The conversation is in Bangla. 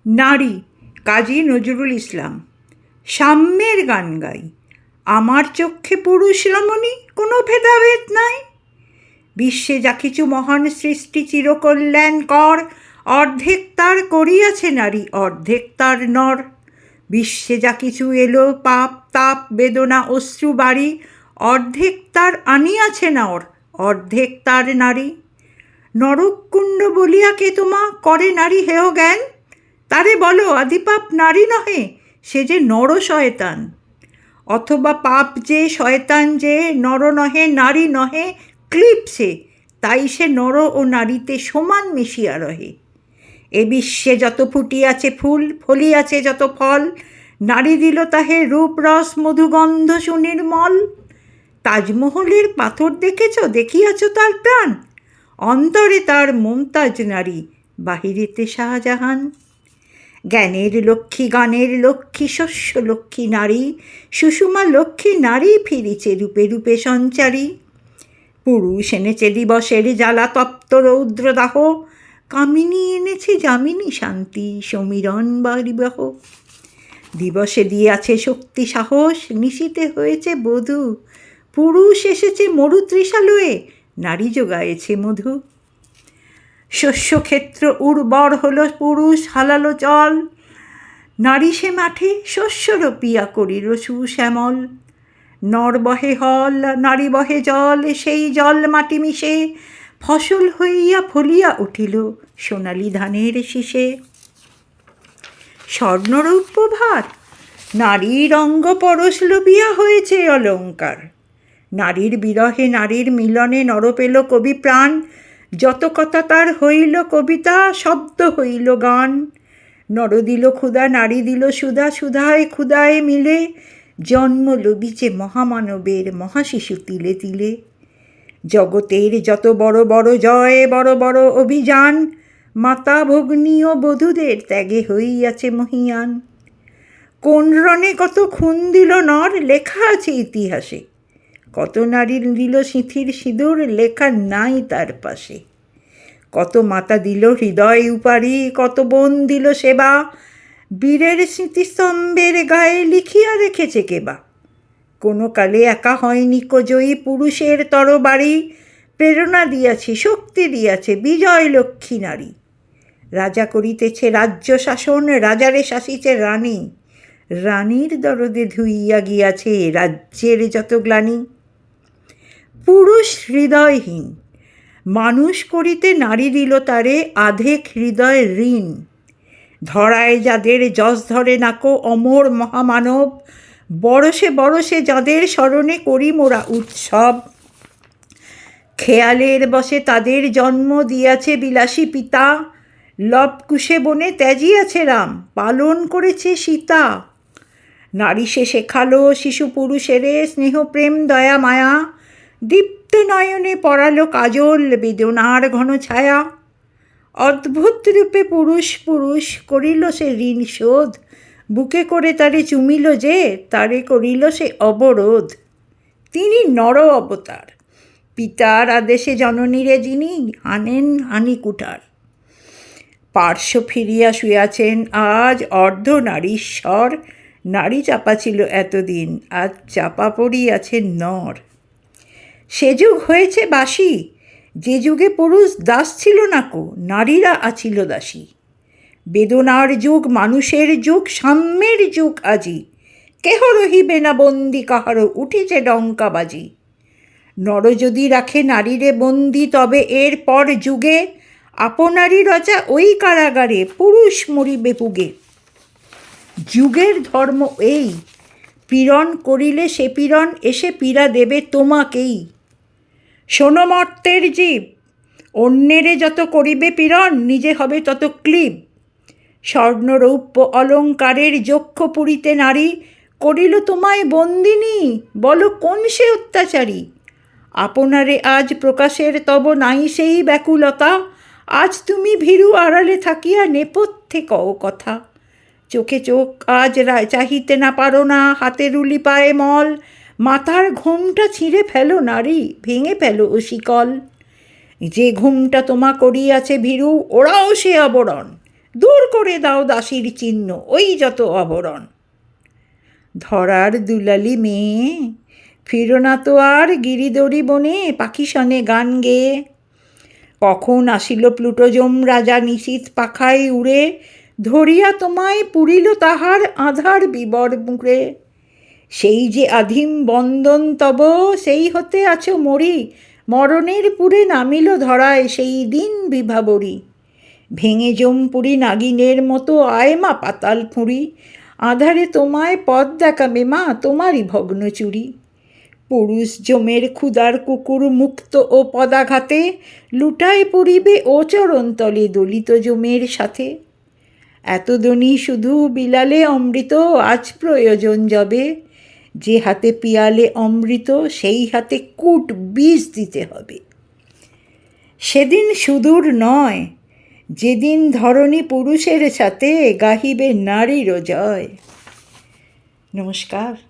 নারী কাজী নজরুল ইসলাম। সাম্যের গান গাই, আমার চক্ষে পুরুষ রমণী কোনো ভেদাভেদ নাই। বিশ্বে যা কিছু মহান সৃষ্টি চিরকল্যাণ কর, অর্ধেক তার করিয়াছে নারী, অর্ধেক তার নর। বিশ্বে যা কিছু এলো পাপ তাপ বেদনা অশ্রু বাড়ি, অর্ধেক তার আনিয়াছে নর, অর্ধেক তার নারী। নরককুণ্ড বলিয়া কে তোমা করে নারী হেয় জ্ঞান, তারে বলো আদিপাপ নারী নহে, সে যে নর শয়তান। অথবা পাপ যে শয়তান যে নর নহে নারী নহে, ক্লিপসে তাই সে নর ও নারীতে সমান মিশিয়া রহে। এ বিশ্বে যত ফুটিয়াছে ফুল, ফলিয়াছে যত ফল, নারী দিল তাহে রূপ রস মধুগন্ধ সুনির্মল। তাজমহলের পাথর দেখেছ, দেখিয়াছ তার প্রাণ, অন্তরে তার মমতাজ নারী, বাহিরেতে শাহজাহান। জ্ঞানের লক্ষ্মী গানের লক্ষ্মী শস্য লক্ষ্মী নারী, সুষমা লক্ষ্মী নারী ফিরিছে রূপে রূপে সঞ্চারী। পুরুষ এনেছে দিবসের জ্বালা তপ্ত রৌদ্রদাহ, কামিনী এনেছে যামিনী শান্তি সমীরণ বারিবাহ। দিবসে দিয়াছে শক্তি সাহস, নিশীতে হয়েছে বধূ, পুরুষ এসেছে মরুতৃষালয়ে, নারী যোগায়েছে মধু। শস্যক্ষেত্র উর্বর হলো পুরুষ হালালো জল, নারী সে মাঠে শস্য রোপিয়া করিল সুশ্যামল। নর বহে হল নারী বহে জল, সেই জল মাটি মিশে ফসল হইয়া ফলিয়া উঠিল সোনালি ধানের শীষে। স্বর্ণরৌপ্য ভার নারীর অঙ্গ পরশ লোভিয়া হয়েছে অলঙ্কার। নারীর বিরহে নারীর মিলনে নর পেল কবি প্রাণ, যত কথা তার হইল কবিতা শব্দ হইল গান। নর দিল ক্ষুধা নারী দিল সুধা, সুধায় ক্ষুধায় মিলে জন্ম লবিছে মহামানবের মহাশিশু তিলে তিলে। জগতের যত বড় বড় জয় বড় বড় অভিযান, মাতা ভগ্নী ও বধূদের ত্যাগে হইয়াছে মহীয়ান। কোন রণে কত খুন দিল নর লেখা আছে ইতিহাসে, কত নারীর দিল সিঁথির সিঁদুর লেখা নাই তার পাশে। কত মাতা দিল হৃদয় উপারি, কত বোন দিল সেবা, বীরের স্মৃতিস্তম্ভের গায়ে লিখিয়া রেখেছে কেবা। কোনো কালে একা হয়নি জয়ী পুরুষের তরবারি, প্রেরণা দিয়াছে শক্তি দিয়াছে বিজয় লক্ষ্মী নারী। রাজা করিতেছে রাজ্য শাসন, রাজারে শাসিছে রানী, রানীর দরদে ধুইয়া গিয়াছে রাজ্যের যত গ্লানি। পুরুষ হৃদয়হীন মানুষ করিতে নারী দিল তারে আধেক হৃদয় ঋণ। ধরায় যাদের যশ ধরে নাকো অমর মহামানব, বরসে বরসে যাদের স্মরণে করি মোরা উৎসব। খেয়ালের বসে তাদের জন্ম দিয়াছে বিলাসী পিতা, লবকুশে বনে ত্যাজিয়াছে রাম পালন করেছে সীতা। নারী সে শেখালো শিশু পুরুষেরে স্নেহ প্রেম দয়া মায়া, দীপ্ত নয়নে পড়ালো কাজল বেদনার ঘন ছায়া। অদ্ভুত রূপে পুরুষ পুরুষ করিল সে ঋণ শোধ, বুকে করে তারে চুমিল যে তারে করিল সে অবরোধ। তিনি নর অবতার, পিতার আদেশে জননীরে যিনি আনেন আনি কুঠার। পার্শ্ব ফিরিয়া শুয়াছেন আজ অর্ধ নারীশ্বর, নারী চাপা ছিল এতদিন আজ চাপা পড়িয়াছে নর। সে যুগ হয়েছে বাসি, যে যুগে পুরুষ দাস ছিল নাকো, নারীরা আছিল দাসী। বেদনার যুগ মানুষের যুগ সাম্যের যুগ আজি, কেহ রহিবে না বন্দি কাহারও উঠিছে ডঙ্কা বাজি। নর যদি রাখে নারীরে বন্দি তবে এর পর যুগে, আপনারই রচা ওই কারাগারে পুরুষ মরিবে পুগে। যুগের ধর্ম এই, পীড়ন করিলে সে পীড়ন এসে পীড়া দেবে তোমাকেই। শোনো মর্তের জীব, অন্যেরে যত করিবে পীড়ন নিজে হবে তত ক্লীব। স্বর্ণরৌপ্য অলঙ্কারের যক্ষ পুরীতে নারী করিল তোমায় বন্দিনী, বলো কোন সে অত্যাচারী। আপনারে আজ প্রকাশের তব নাই সেই ব্যাকুলতা, আজ তুমি ভীরু আড়ালে থাকিয়া নেপথ্যে কও কথা। চোখে চোখ আজ চাহিতে না পারো না, হাতে রুলি পায়ে মল, মাথার ঘোমটা ছিঁড়ে ফেলো নারী ভেঙে ফেলো ও শিকল। যে ঘুমটা তোমা করিয়াছে ভীরু ওরাও সে আবরণ, দূর করে দাও দাসীর চিহ্ন, ওই যত আবরণ। ধরার দুলালি মেয়ে, ফিরো না তো আর গিরিদরি বনে পাখি সনে গান গেয়ে। কখন আসিল প্লুটোজম রাজা নিশীথ পাখায় উড়ে, ধরিয়া তোমায় পুরিল তাহার আধার বিবর মুখে। সেই যে আধিম বন্দন তব, সেই হতে আছো মরি, মরণের পুরে নামিল ধরায় সেই দিন বিভাবরী। ভেঙে জমপুরি নাগিনের মতো আয়মা পাতাল ফুঁড়ি, আধারে তোমায় পথ দেখাবে মা তোমারই ভগ্নচুরি। পুরুষ জমের ক্ষুদার কুকুর মুক্ত ও পদাঘাতে, লুটায় পড়িবে ও চরণতলে দলিত জমের সাথে। এতদনি শুধু বিলালে অমৃত আজ প্রয়োজন যাবে, যে হাতে পিয়ালে অমৃত সেই হাতে কূট বীজ দিতে হবে। সেদিন সুদূর নয়, যেদিন ধরণী পুরুষের সাথে গাহিবে নারীর জয়। নমস্কার।